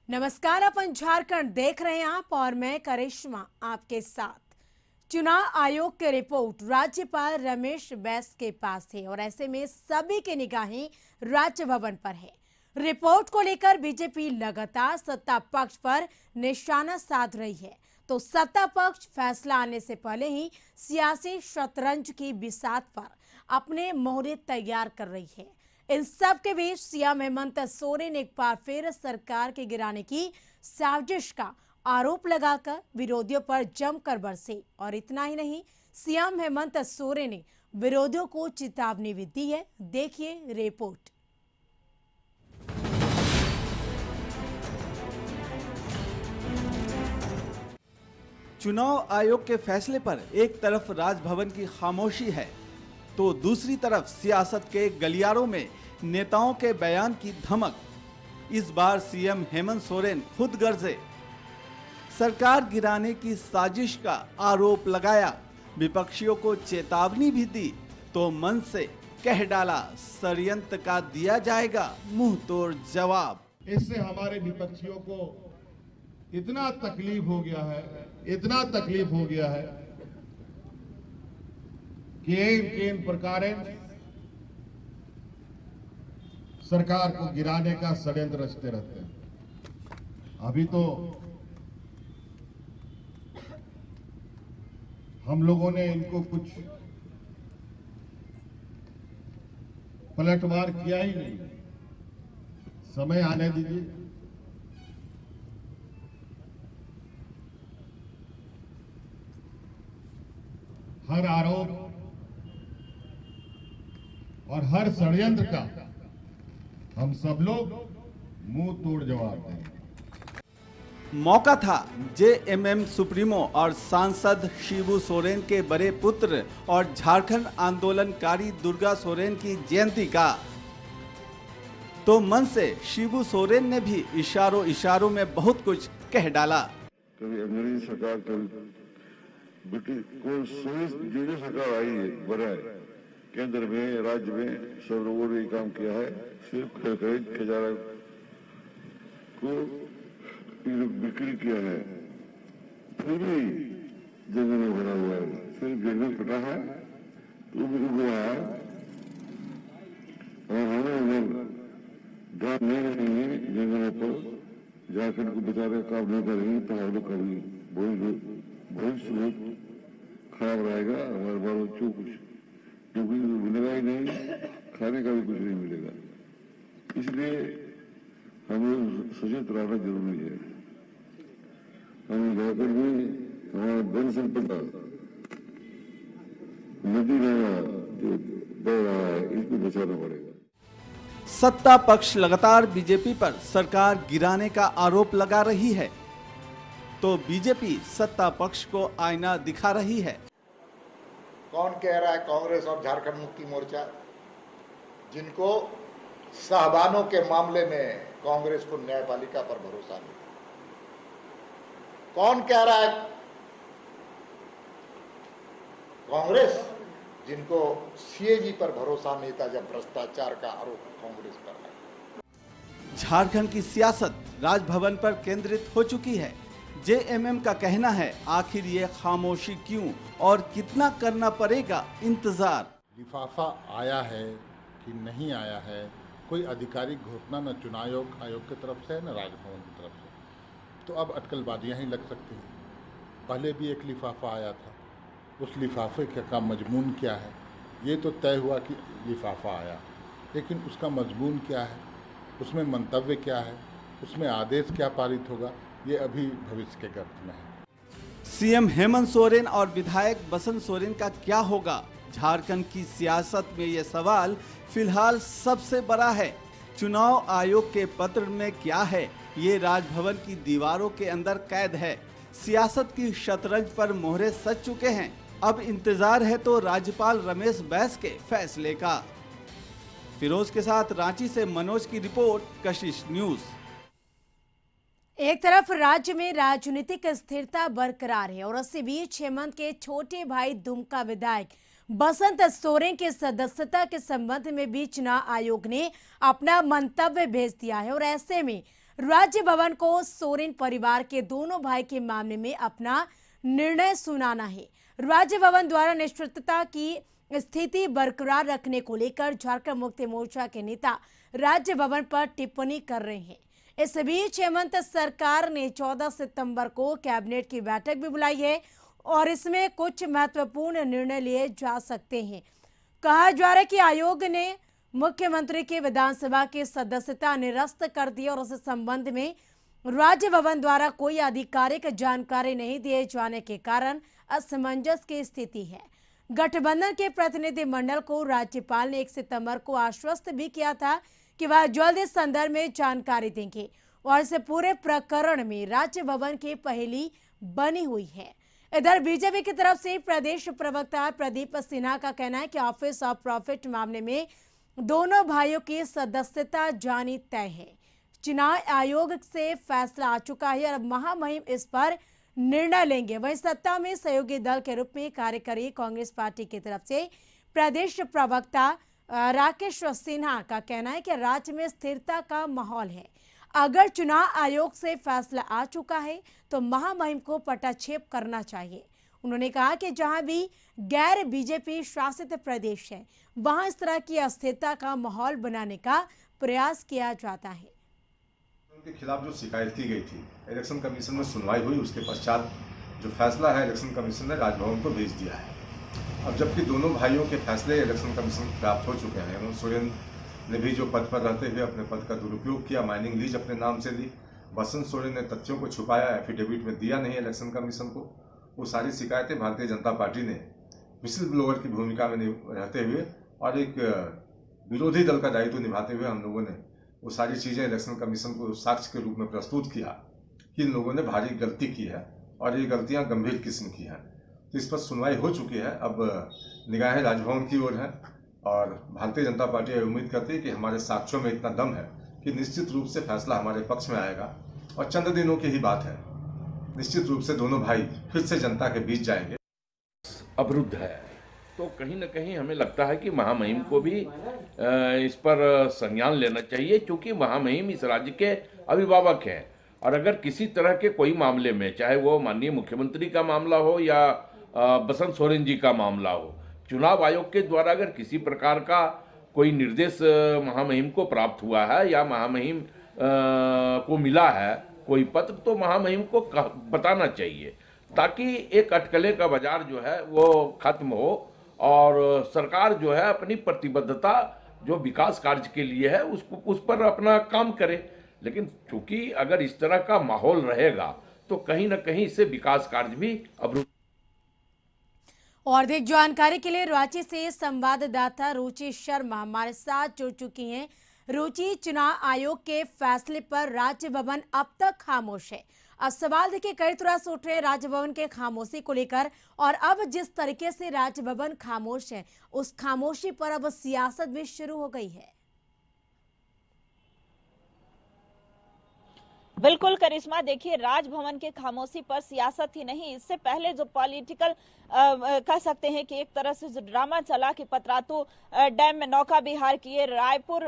नमस्कार, अपन झारखंड देख रहे हैं आप और मैं करिश्मा आपके साथ। चुनाव आयोग की रिपोर्ट राज्यपाल रमेश बैस के पास है और ऐसे में सभी की निगाहें राज्य भवन पर है। रिपोर्ट को लेकर बीजेपी लगातार सत्ता पक्ष पर निशाना साध रही है, तो सत्ता पक्ष फैसला आने से पहले ही सियासी शतरंज की बिसात पर अपने मोहरे तैयार कर रही है। इन सब के बीच सीएम हेमंत सोरेन एक बार फिर सरकार के गिराने की साजिश का आरोप लगाकर विरोधियों पर जमकर बरसे और इतना ही नहीं, सीएम हेमंत सोरेन ने विरोधियों को चेतावनी भी दी है। देखिए रिपोर्ट। चुनाव आयोग के फैसले पर एक तरफ राजभवन की खामोशी है, तो दूसरी तरफ सियासत के गलियारों में नेताओं के बयान की धमक। इस बार सीएम हेमंत सोरेन खुद गरजे, सरकार गिराने की साजिश का आरोप लगाया, विपक्षियों को चेतावनी भी दी, तो मन से कह डाला षड्यंत्र का दिया जाएगा मुंह तोड़ जवाब। इससे हमारे विपक्षियों को इतना तकलीफ हो गया है कि इन प्रकार सरकार को गिराने का षड्यंत्र रचते रहते हैं। अभी तो हम लोगों ने इनको कुछ पलटवार किया ही नहीं, समय आने दीजिए। हर आरोप और हर षड्यंत्र का हम सब लोग मुंह तोड़ जवाब देंगे। मौका था जेएमएम सुप्रीमो और सांसद शिबू सोरेन के बड़े पुत्र और झारखंड आंदोलनकारी दुर्गा सोरेन की जयंती का, तो मन से शिबू सोरेन ने भी इशारों में बहुत कुछ कह डाला। कभी अंग्रेजी सरकार, कभी ब्रिटिश को जो सरकार आई है, बड़ा है, केंद्र में राज्य में सब लोगों ने काम किया है। सिर्फ खरीद खजाना को बिक्री किया है, फिर भी जंगल में भरा हुआ है, फिर जंगल कटा है तो भी हुआ है। और हमें ध्यान नहीं रखेंगे जंगलों पर, झारखंड को बचाने का काम नहीं करेंगे तो हम लोग कभी भविष्य खराब रहेगा। हमारे बाल बच्चों कुछ क्योंकि मिलेगा ही नहीं, खाने का भी कुछ नहीं मिलेगा। इसलिए हमें सचेत रहना जरूरी है। हमें झारखंड में हमारा वन संपदा नदी नाला जो बह रहा है, इसको बचाना पड़ेगा। सत्ता पक्ष लगातार बीजेपी पर सरकार गिराने का आरोप लगा रही है, तो बीजेपी सत्ता पक्ष को आईना दिखा रही है। कौन कह रहा है कांग्रेस और झारखंड मुक्ति मोर्चा, जिनको साहबानों के मामले में कांग्रेस को न्यायपालिका पर भरोसा नहीं, कौन कह रहा है कांग्रेस जिनको सीएजी पर भरोसा नहीं था जब भ्रष्टाचार का आरोप कांग्रेस कर रहा है। झारखंड की सियासत राजभवन पर केंद्रित हो चुकी है। जेएमएम का कहना है, आखिर ये खामोशी क्यों और कितना करना पड़ेगा इंतजार। लिफाफा आया है कि नहीं आया है, कोई आधिकारिक घोषणा न चुनाव आयोग की तरफ से न राजभवन की तरफ से, तो अब अटकलबाजियां ही लग सकती हैं। पहले भी एक लिफाफा आया था, उस लिफाफे का मजमून क्या है ये तो तय हुआ कि लिफाफा आया, लेकिन उसका मजमून क्या है, उसमें मंतव्य क्या है, उसमें आदेश क्या पारित होगा, ये अभी भविष्य के गर्भ में है। सीएम हेमंत सोरेन और विधायक बसंत सोरेन का क्या होगा? झारखंड की सियासत में ये सवाल फिलहाल सबसे बड़ा है। चुनाव आयोग के पत्र में क्या है, ये राजभवन की दीवारों के अंदर कैद है। सियासत की शतरंज पर मोहरे सज चुके हैं। अब इंतजार है तो राज्यपाल रमेश बैस के फैसले का। फिरोज के साथ रांची से मनोज की रिपोर्ट, कशिश न्यूज। एक तरफ राज्य में राजनीतिक स्थिरता बरकरार है और इसी बीच हेमंत के छोटे भाई दुमका विधायक बसंत सोरेन के सदस्यता के संबंध में भी चुनाव आयोग ने अपना मंतव्य भेज दिया है और ऐसे में राज्य भवन को सोरेन परिवार के दोनों भाई के मामले में अपना निर्णय सुनाना है। राज्य भवन द्वारा निश्चितता की स्थिति बरकरार रखने को लेकर झारखंड मुक्ति मोर्चा के नेता राज्य भवन पर टिप्पणी कर रहे हैं। इस बीच हेमंत सरकार ने 14 सितंबर को कैबिनेट की बैठक भी बुलाई है और इसमें कुछ महत्वपूर्ण निर्णय लिए जा सकते हैं। कहा जा रहा है कि आयोग ने मुख्यमंत्री की विधानसभा की सदस्यता निरस्त कर दी और उस संबंध में राज्य भवन द्वारा कोई आधिकारिक जानकारी नहीं दिए जाने के कारण असमंजस की स्थिति है। गठबंधन के प्रतिनिधि मंडल को राज्यपाल ने 1 सितंबर को आश्वस्त भी किया था कि वह जल्द इस संदर्भ में जानकारी देंगे और इस पूरे प्रकरण में राज्य भवन की पहेली बनी हुई है। इधर बीजेपी की तरफ से प्रदेश प्रवक्ता प्रदीप सिन्हा का कहना है कि ऑफिस ऑफ प्रॉफिट मामले में दोनों भाइयों की सदस्यता जानी तय है। चुनाव आयोग से फैसला आ चुका है और अब महामहिम इस पर निर्णय लेंगे। वहीं सत्ता में सहयोगी दल के रूप में कार्य कर रही कांग्रेस पार्टी की तरफ से प्रदेश प्रवक्ता राकेश सिन्हा का कहना है कि राज्य में स्थिरता का माहौल है। अगर चुनाव आयोग से फैसला आ चुका है तो महामहिम को पटाक्षेप करना चाहिए। उन्होंने कहा कि जहां भी गैर बीजेपी शासित प्रदेश है वहां इस तरह की अस्थिरता का माहौल बनाने का प्रयास किया जाता है। उनके खिलाफ जो शिकायत की गई थी, इलेक्शन कमीशन में सुनवाई हुई, उसके पश्चात जो फैसला है इलेक्शन कमीशन ने राजभवन को भेज दिया है। अब जबकि दोनों भाइयों के फैसले इलेक्शन कमीशन को प्राप्त हो चुके हैं, हेमंत सोरेन ने भी जो पद पर रहते हुए अपने पद का दुरुपयोग किया, माइनिंग लीज अपने नाम से ली, बसंत सोरेन ने तथ्यों को छुपाया, एफिडेविट में दिया नहीं इलेक्शन कमीशन को, वो सारी शिकायतें भारतीय जनता पार्टी ने विसिल ब्लोअर की भूमिका में रहते हुए और एक विरोधी दल का दायित्व निभाते हुए हम लोगों ने वो सारी चीज़ें इलेक्शन कमीशन को साक्ष्य के रूप में प्रस्तुत किया कि इन लोगों ने भारी गलती की है और ये गलतियां गंभीर किस्म की हैं। तो इस पर सुनवाई हो चुकी है। अब निगाहें राजभवन की ओर है और भारतीय जनता पार्टी उम्मीद करती है कि हमारे साक्ष्यों में इतना दम है कि निश्चित रूप से फैसला हमारे पक्ष में आएगा और चंद दिनों की ही बात है, निश्चित रूप से दोनों भाई फिर से जनता के बीच जाएंगे। अवरुद्ध है तो कहीं न कहीं हमें लगता है कि महामहिम को भी इस पर संज्ञान लेना चाहिए, क्योंकि महामहिम इस राज्य के अभिभावक हैं और अगर किसी तरह के कोई मामले में, चाहे वो माननीय मुख्यमंत्री का मामला हो या बसंत सोरेन जी का मामला हो, चुनाव आयोग के द्वारा अगर किसी प्रकार का कोई निर्देश महामहिम को प्राप्त हुआ है या महामहिम को मिला है कोई पत्र, तो महामहिम को बताना चाहिए ताकि एक अटकले का बाजार जो है वो खत्म हो और सरकार जो है अपनी प्रतिबद्धता जो विकास कार्य के लिए है उस पर अपना काम करे। लेकिन चूंकि अगर इस तरह का माहौल रहेगा तो कहीं ना कहीं इससे विकास कार्य भी अवरुद्ध। और अधिक जानकारी के लिए रांची से संवाददाता रुचि शर्मा हमारे साथ जुड़ चुकी हैं। रुचि, चुनाव आयोग के फैसले पर राज्य भवन अब तक खामोश है। अब सवाल देखिए कई तरह से उठ रहे हैं राज्य भवन के खामोशी को लेकर, और अब जिस तरीके से राज्य भवन खामोश है उस खामोशी पर अब सियासत भी शुरू हो गई है। बिल्कुल करिश्मा, देखिए राजभवन के खामोशी पर सियासत ही नहीं, इससे पहले जो पॉलिटिकल कह सकते हैं कि एक तरह से जो ड्रामा चला कि पतरातू डैम में नौका विहार किए, रायपुर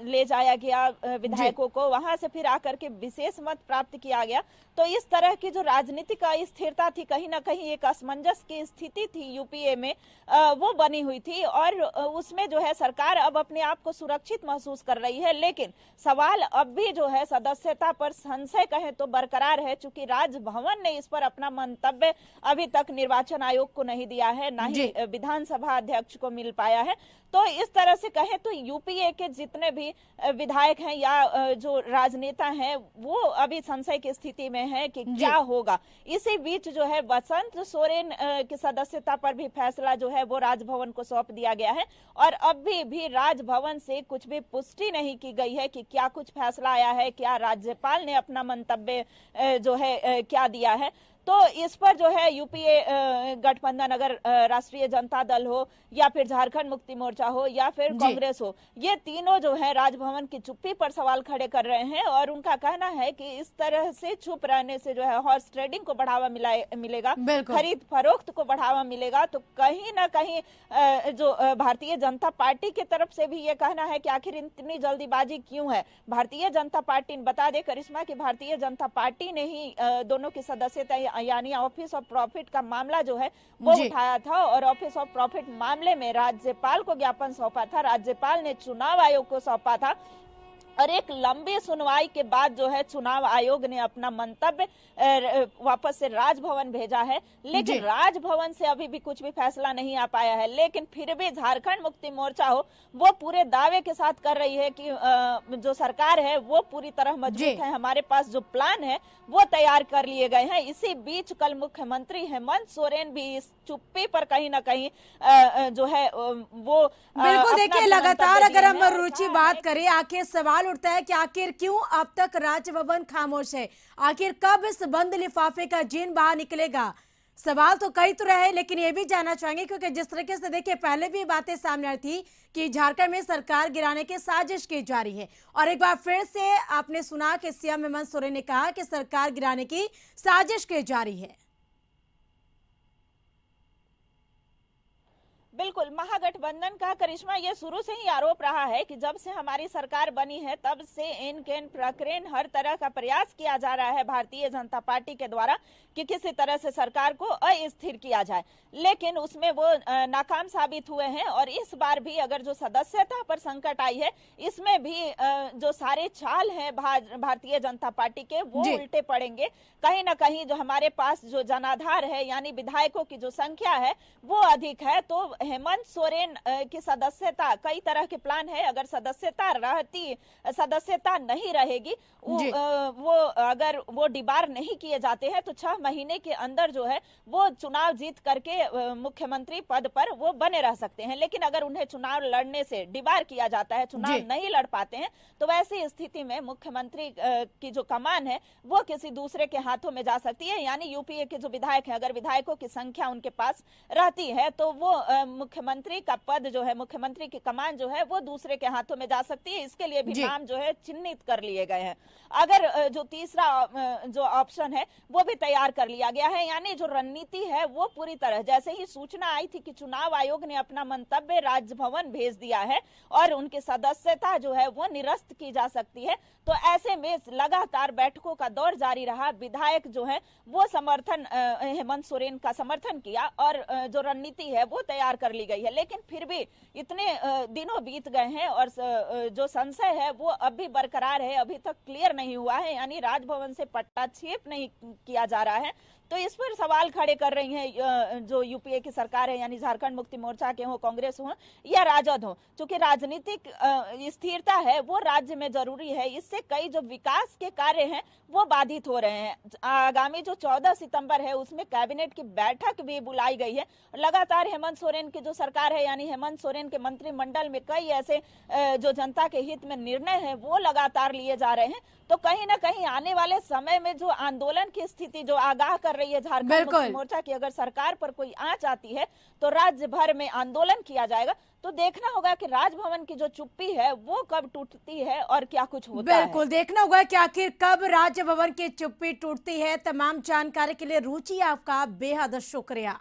ले जाया गया विधायकों को, वहां से फिर आकर के विशेष मत प्राप्त किया गया। तो इस तरह की जो राजनीतिक अस्थिरता थी, कहीं ना कहीं एक असमंजस की स्थिति थी यूपीए में, वो बनी हुई थी और उसमें जो है सरकार अब अपने आप को सुरक्षित महसूस कर रही है। लेकिन सवाल अब भी जो है सदस्यता पर संशय कहें तो बरकरार है, चूंकि राजभवन ने इस पर अपना मंतव्य अभी तक निर्वाचन आयोग को नहीं दिया है, ना ही विधानसभा अध्यक्ष को मिल पाया है। तो इस तरह से कहें तो यूपीए के जितने भी विधायक हैं या जो राजनेता हैं वो अभी संशय की स्थिति में है कि क्या होगा। इसी बीच जो है बसंत सोरेन की सदस्यता पर भी फैसला जो है वो राजभवन को सौंप दिया गया है और अभी भी राजभवन से कुछ भी पुष्टि नहीं की गई है कि क्या कुछ फैसला आया है, क्या राज्यपाल ने अपना मंतव्य जो है क्या दिया है। तो इस पर जो है यूपीए गठबंधन, अगर राष्ट्रीय जनता दल हो या फिर झारखंड मुक्ति मोर्चा हो या फिर कांग्रेस हो, ये तीनों जो है राजभवन की चुप्पी पर सवाल खड़े कर रहे हैं। और उनका कहना है कि इस तरह से चुप रहने से जो है हॉर्स ट्रेडिंग को बढ़ावा मिलेगा, खरीद फरोख्त को बढ़ावा मिलेगा। तो कहीं ना कहीं जो भारतीय जनता पार्टी की तरफ से भी ये कहना है कि आखिर इतनी जल्दीबाजी क्यों है। भारतीय जनता पार्टी, बता दे करिश्मा की भारतीय जनता पार्टी ने ही दोनों की सदस्यता यानी ऑफिस ऑफ प्रॉफिट का मामला जो है वो उठाया था और ऑफिस ऑफ प्रॉफिट मामले में राज्यपाल को ज्ञापन सौंपा था। राज्यपाल ने चुनाव आयोग को सौंपा था और एक लंबी सुनवाई के बाद जो है चुनाव आयोग ने अपना मंतव्य वापस से राजभवन भेजा है, लेकिन राजभवन से अभी भी कुछ भी फैसला नहीं आ पाया है। लेकिन फिर भी झारखंड मुक्ति मोर्चा हो वो पूरे दावे के साथ कर रही है कि जो सरकार है वो पूरी तरह मजबूत है, हमारे पास जो प्लान है वो तैयार कर लिए गए हैं। इसी बीच कल मुख्यमंत्री हेमंत सोरेन भी इस चुप्पी पर कहीं ना कहीं जो है वो बिल्कुल देखिए, लगातार अगर हम रुचि बात करें, आखिर सवाल उठता है कि आखिर क्यों अब तक राजभवन खामोश है, आखिर कब इस बंद लिफाफे का जिन बाहर निकलेगा। सवाल तो कई तो रहे, लेकिन ये भी जानना चाहेंगे क्योंकि जिस तरीके से देखिए पहले भी बातें सामने आई थी कि झारखंड में सरकार गिराने की साजिश की जा रही है और एक बार फिर से आपने सुना कि सीएम हेमंत सोरेन ने कहा कि सरकार गिराने की साजिश की जा रही है। बिल्कुल, महागठबंधन का करिश्मा ये शुरू से ही आरोप रहा है कि जब से हमारी सरकार बनी है तब से इन केन प्रकरण हर तरह का प्रयास किया जा रहा है भारतीय जनता पार्टी के द्वारा कि किसी तरह से सरकार को अस्थिर किया जाए, लेकिन उसमें वो नाकाम साबित हुए हैं। और इस बार भी अगर जो सदस्यता पर संकट आई है, इसमें भी जो सारे चाल हैं भारतीय जनता पार्टी के वो उल्टे पड़ेंगे। कहीं ना कहीं जो हमारे पास जो जनाधार है यानी विधायकों की जो संख्या है वो अधिक है, तो हेमंत सोरेन की सदस्यता, कई तरह के प्लान है, अगर सदस्यता नहीं रहेगी वो अगर वो डिबार नहीं किए जाते हैं तो 6 महीने के अंदर जो है वो चुनाव जीत करके मुख्यमंत्री पद पर वो बने रह सकते हैं। लेकिन अगर उन्हें चुनाव लड़ने से डिबार किया जाता है, चुनाव नहीं लड़ पाते हैं, तो वैसी स्थिति में मुख्यमंत्री की जो कमान है वो किसी दूसरे के हाथों में जा सकती है। यानी यूपीए के जो विधायक हैं, अगर विधायकों की संख्या उनके पास रहती है तो वो मुख्यमंत्री का पद जो है, मुख्यमंत्री की कमान जो है वो दूसरे के हाथों में जा सकती है। इसके लिए भी नाम जो है चिन्हित कर लिए गए हैं। अगर जो तीसरा जो ऑप्शन है वो भी तैयार कर लिया गया है, यानी जो रणनीति है वो पूरी तरह, जैसे ही सूचना आई थी कि चुनाव आयोग ने अपना मंतव्य राजभवन भेज दिया है और उनकी सदस्यता जो है वो निरस्त की जा सकती है, तो ऐसे में लगातार बैठकों का दौर जारी रहा। विधायक जो है वो समर्थन हेमंत सोरेन का समर्थन किया और जो रणनीति है वो तैयार कर ली गई है। लेकिन फिर भी इतने दिनों बीत गए हैं और जो संशय है वो अब भी बरकरार है, अभी तक क्लियर नहीं हुआ है, यानी राजभवन से पट्टाक्षेप नहीं किया जा रहा है। तो इस पर सवाल खड़े कर रही हैं जो यूपीए की सरकार है, यानी झारखंड मुक्ति मोर्चा के हो, कांग्रेस हो या राजद हो, क्योंकि राजनीतिक स्थिरता है वो राज्य में जरूरी है। इससे कई जो विकास के कार्य हैं वो बाधित हो रहे हैं। आगामी जो 14 सितंबर है उसमें कैबिनेट की बैठक भी बुलाई गई है। लगातार हेमंत सोरेन की जो सरकार है, यानी हेमंत सोरेन के मंत्रिमंडल में कई ऐसे जो जनता के हित में निर्णय है वो लगातार लिए जा रहे हैं। तो कहीं ना कहीं आने वाले समय में जो आंदोलन की स्थिति जो आगाह कर रही है झारखंड मुक्ति मोर्चा की, अगर सरकार पर कोई आंच आती है तो राज्य भर में आंदोलन किया जाएगा। तो देखना होगा कि राजभवन की जो चुप्पी है वो कब टूटती है और क्या कुछ होता है। बिल्कुल देखना होगा कि आखिर कब राजभवन की चुप्पी टूटती है। तमाम जानकारी के लिए रुचि आपका बेहद शुक्रिया।